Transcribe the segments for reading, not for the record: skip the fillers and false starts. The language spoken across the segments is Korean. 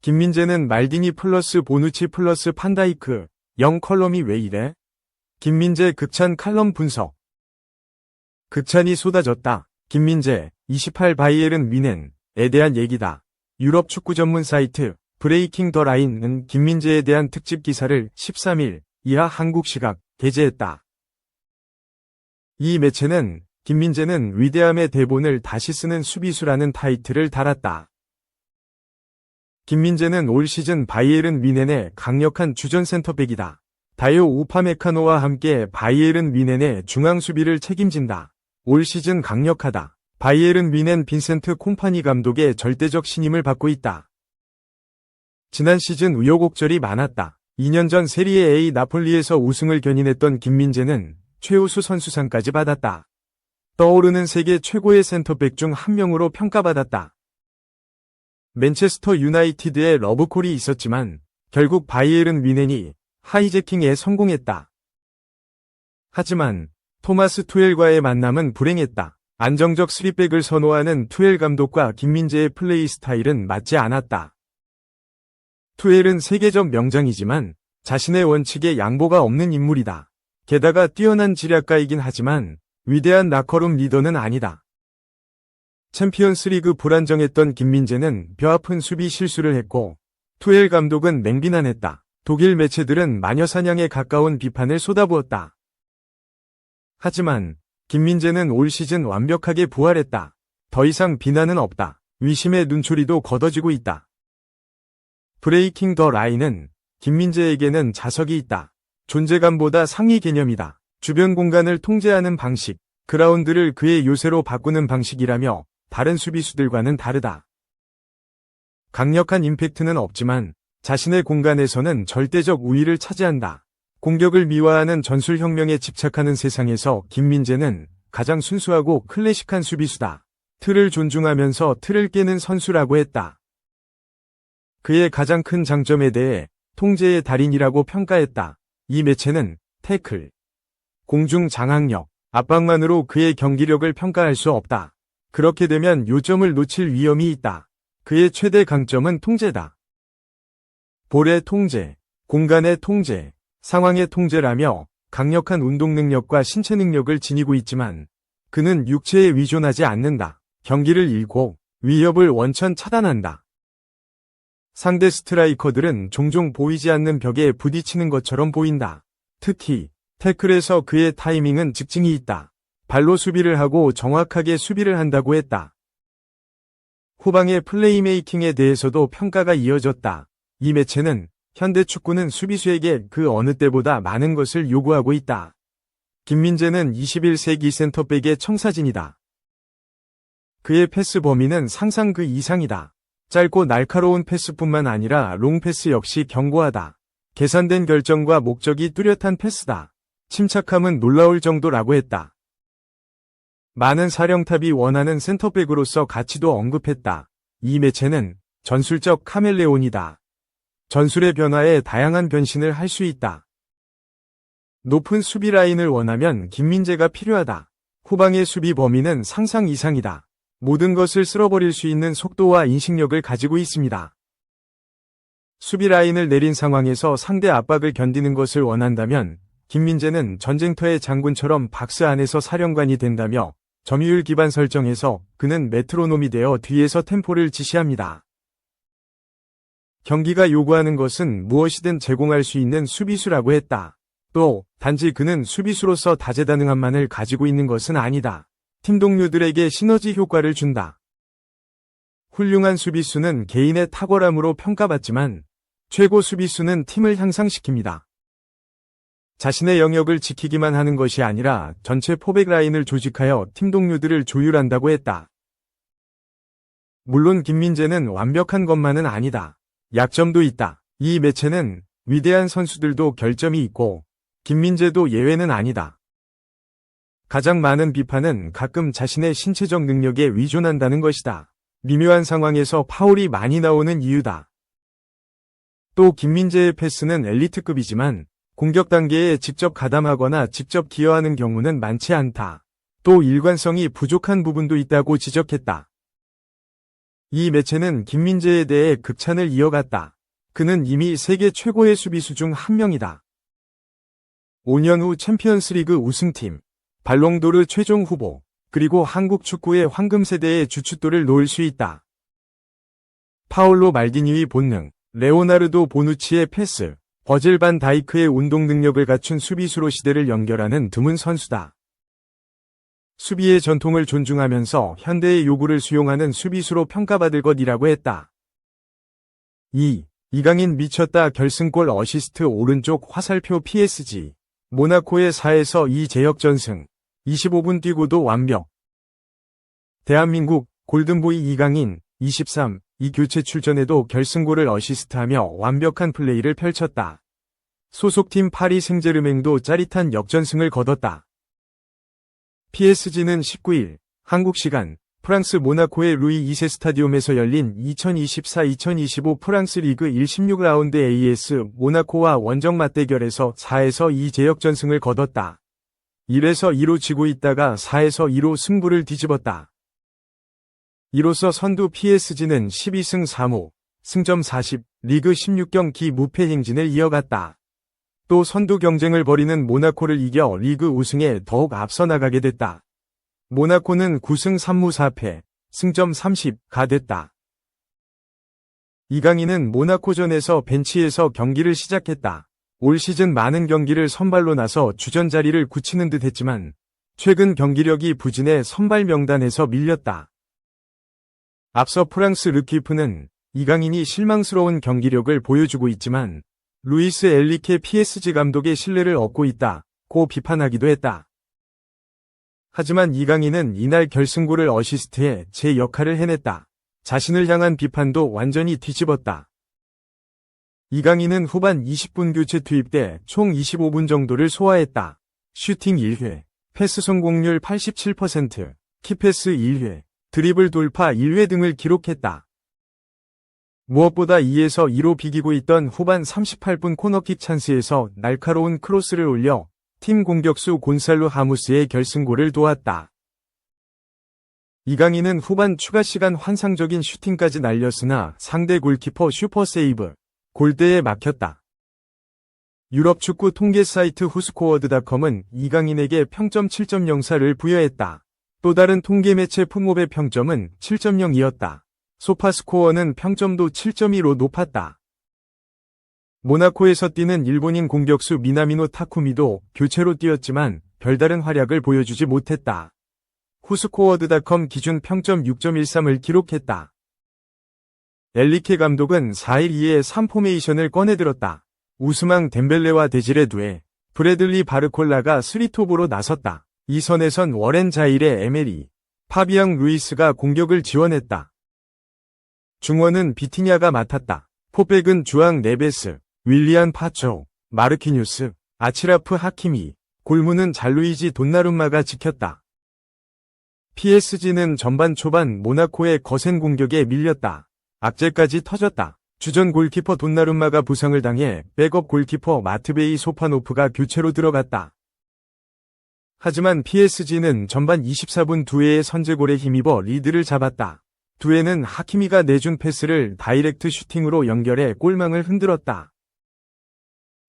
김민재는 말디니 플러스 보누치 플러스 판다이크, 0컬럼이 왜 이래? 김민재 극찬 칼럼 분석. 극찬이 쏟아졌다. 김민재, 28 바이에른 뮌헨에 대한 얘기다. 유럽 축구 전문 사이트 브레이킹 더 라인은 김민재에 대한 특집 기사를 13일 이하 한국 시각 게재했다. 이 매체는 김민재는 위대함의 대본을 다시 쓰는 수비수라는 타이틀을 달았다. 김민재는 올 시즌 바이에른 뮌헨의 강력한 주전 센터백이다. 다요 우파메카노와 함께 바이에른 뮌헨의 중앙 수비를 책임진다. 올 시즌 강력하다. 바이에른 뮌헨 빈센트 콤파니 감독의 절대적 신임을 받고 있다. 지난 시즌 우여곡절이 많았다. 2년 전 세리에 A 나폴리에서 우승을 견인했던 김민재는 최우수 선수상까지 받았다. 떠오르는 세계 최고의 센터백 중 한 명으로 평가받았다. 맨체스터 유나이티드의 러브콜이 있었지만 결국 바이에른 뮌헨이 하이제킹에 성공했다. 하지만 토마스 투헬과의 만남은 불행했다. 안정적 3백을 선호하는 투헬 감독과 김민재의 플레이 스타일은 맞지 않았다. 투헬은 세계적 명장이지만 자신의 원칙에 양보가 없는 인물이다. 게다가 뛰어난 지략가이긴 하지만 위대한 라커룸 리더는 아니다. 챔피언스리그 불안정했던 김민재는 뼈아픈 수비 실수를 했고 투헬 감독은 맹비난했다. 독일 매체들은 마녀사냥에 가까운 비판을 쏟아부었다. 하지만 김민재는 올 시즌 완벽하게 부활했다. 더 이상 비난은 없다. 위심의 눈초리도 걷어지고 있다. 브레이킹 더 라인은 김민재에게는 자석이 있다. 존재감보다 상위 개념이다. 주변 공간을 통제하는 방식, 그라운드를 그의 요새로 바꾸는 방식이라며 다른 수비수들과는 다르다. 강력한 임팩트는 없지만 자신의 공간에서는 절대적 우위를 차지한다. 공격을 미화하는 전술혁명에 집착하는 세상에서 김민재는 가장 순수하고 클래식한 수비수다. 틀을 존중하면서 틀을 깨는 선수라고 했다. 그의 가장 큰 장점에 대해 통제의 달인이라고 평가했다. 이 매체는 태클, 공중 장악력, 압박만으로 그의 경기력을 평가할 수 없다. 그렇게 되면 요점을 놓칠 위험이 있다. 그의 최대 강점은 통제다. 볼의 통제, 공간의 통제, 상황의 통제라며 강력한 운동 능력과 신체 능력을 지니고 있지만 그는 육체에 의존하지 않는다. 경기를 읽고 위협을 원천 차단한다. 상대 스트라이커들은 종종 보이지 않는 벽에 부딪히는 것처럼 보인다. 특히 태클에서 그의 타이밍은 직증이 있다. 발로 수비를 하고 정확하게 수비를 한다고 했다. 후방의 플레이메이킹에 대해서도 평가가 이어졌다. 이 매체는 현대 축구는 수비수에게 그 어느 때보다 많은 것을 요구하고 있다. 김민재는 21세기 센터백의 청사진이다. 그의 패스 범위는 상상 그 이상이다. 짧고 날카로운 패스뿐만 아니라 롱패스 역시 견고하다. 계산된 결정과 목적이 뚜렷한 패스다. 침착함은 놀라울 정도라고 했다. 많은 사령탑이 원하는 센터백으로서 가치도 언급했다. 이 매체는 전술적 카멜레온이다. 전술의 변화에 다양한 변신을 할 수 있다. 높은 수비 라인을 원하면 김민재가 필요하다. 후방의 수비 범위는 상상 이상이다. 모든 것을 쓸어버릴 수 있는 속도와 인식력을 가지고 있습니다. 수비 라인을 내린 상황에서 상대 압박을 견디는 것을 원한다면 김민재는 전쟁터의 장군처럼 박스 안에서 사령관이 된다며 점유율 기반 설정에서 그는 메트로놈이 되어 뒤에서 템포를 지시합니다. 경기가 요구하는 것은 무엇이든 제공할 수 있는 수비수라고 했다. 또 단지 그는 수비수로서 다재다능함만을 가지고 있는 것은 아니다. 팀 동료들에게 시너지 효과를 준다. 훌륭한 수비수는 개인의 탁월함으로 평가받지만 최고 수비수는 팀을 향상시킵니다. 자신의 영역을 지키기만 하는 것이 아니라 전체 포백 라인을 조직하여 팀 동료들을 조율한다고 했다. 물론 김민재는 완벽한 것만은 아니다. 약점도 있다. 이 매체는 위대한 선수들도 결점이 있고 김민재도 예외는 아니다. 가장 많은 비판은 가끔 자신의 신체적 능력에 의존한다는 것이다. 미묘한 상황에서 파울이 많이 나오는 이유다. 또 김민재의 패스는 엘리트급이지만 공격 단계에 직접 가담하거나 직접 기여하는 경우는 많지 않다. 또 일관성이 부족한 부분도 있다고 지적했다. 이 매체는 김민재에 대해 극찬을 이어갔다. 그는 이미 세계 최고의 수비수 중 한 명이다. 5년 후 챔피언스리그 우승팀, 발롱도르 최종 후보, 그리고 한국 축구의 황금세대의 주춧돌을 놓을 수 있다. 파올로 말디니의 본능, 레오나르도 보누치의 패스, 버질 반 다이크의 운동 능력을 갖춘 수비수로 시대를 연결하는 드문 선수다. 수비의 전통을 존중하면서 현대의 요구를 수용하는 수비수로 평가받을 것이라고 했다. 2. 이강인 미쳤다 결승골 어시스트 오른쪽 화살표 PSG. 모나코의 4에서 2 제역전승. 25분 뛰고도 완벽. 대한민국 골든보이 이강인 23. 이 교체 출전에도 결승골을 어시스트하며 완벽한 플레이를 펼쳤다. 소속팀 파리 생제르맹도 짜릿한 역전승을 거뒀다. PSG는 19일 한국 시간 프랑스 모나코의 루이 2세 스타디움에서 열린 2024-2025 프랑스 리그 1 16라운드 AS 모나코와 원정 맞대결에서 4에서 2 제역전승을 거뒀다. 1에서 2로 지고 있다가 4에서 2로 승부를 뒤집었다. 이로써 선두 PSG는 12승 3무, 승점 40, 리그 16경기 무패 행진을 이어갔다. 또 선두 경쟁을 벌이는 모나코를 이겨 리그 우승에 더욱 앞서 나가게 됐다. 모나코는 9승 3무 4패, 승점 30가 됐다. 이강인은 모나코전에서 벤치에서 경기를 시작했다. 올 시즌 많은 경기를 선발로 나서 주전 자리를 굳히는 듯 했지만 최근 경기력이 부진해 선발 명단에서 밀렸다. 앞서 프랑스 르키프는 이강인이 실망스러운 경기력을 보여주고 있지만 루이스 엘리케 PSG 감독의 신뢰를 얻고 있다고 비판하기도 했다. 하지만 이강인은 이날 결승골을 어시스트해 제 역할을 해냈다. 자신을 향한 비판도 완전히 뒤집었다. 이강인은 후반 20분 교체 투입돼 총 25분 정도를 소화했다. 슈팅 1회, 패스 성공률 87%, 키패스 1회, 드리블 돌파 1회 등을 기록했다. 무엇보다 2에서 2로 비기고 있던 후반 38분 코너킥 찬스에서 날카로운 크로스를 올려 팀 공격수 곤살로 하무스의 결승골을 도왔다. 이강인은 후반 추가 시간 환상적인 슈팅까지 날렸으나 상대 골키퍼 슈퍼세이브, 골대에 막혔다. 유럽 축구 통계 사이트 후스코어드닷컴은 이강인에게 평점 7.04를 부여했다. 또 다른 통계 매체 풋몹의 평점은 7.0이었다. 소파스코어는 평점도 7.2로 높았다. 모나코에서 뛰는 일본인 공격수 미나미노 타쿠미도 교체로 뛰었지만 별다른 활약을 보여주지 못했다. 후스코어드닷컴 기준 평점 6.13을 기록했다. 엘리케 감독은 4일 이에 3포메이션을 꺼내들었다. 우스망 덴벨레와 데지레 두에, 브래들리 바르콜라가 3톱으로 나섰다. 이 선에선 워렌 자일의 에메리, 파비앙 루이스가 공격을 지원했다. 중원은 비티냐가 맡았다. 포백은 주앙 네베스, 윌리안 파초, 마르키뉴스, 아치라프 하키미, 골무는 잘루이지 돈나룸마가 지켰다. PSG는 전반 초반 모나코의 거센 공격에 밀렸다. 악재까지 터졌다. 주전 골키퍼 돈나룸마가 부상을 당해 백업 골키퍼 마트베이 소파노프가 교체로 들어갔다. 하지만 PSG는 전반 24분 두에의 선제골에 힘입어 리드를 잡았다. 두에는 하키미가 내준 패스를 다이렉트 슈팅으로 연결해 골망을 흔들었다.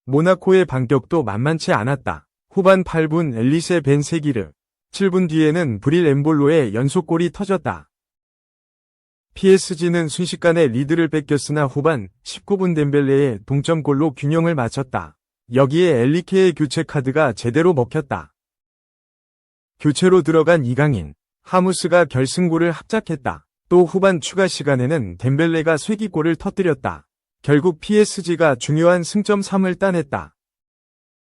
모나코의 반격도 만만치 않았다. 후반 8분 엘리세 벤세기르, 7분 뒤에는 브릴 엠볼로의 연속골이 터졌다. PSG는 순식간에 리드를 뺏겼으나 후반 19분 덴벨레의 동점골로 균형을 맞췄다. 여기에 엘리케의 교체 카드가 제대로 먹혔다. 교체로 들어간 이강인, 하무스가 결승골을 합작했다. 또 후반 추가 시간에는 덴벨레가 쐐기골을 터뜨렸다. 결국 PSG가 중요한 승점 3을 따냈다.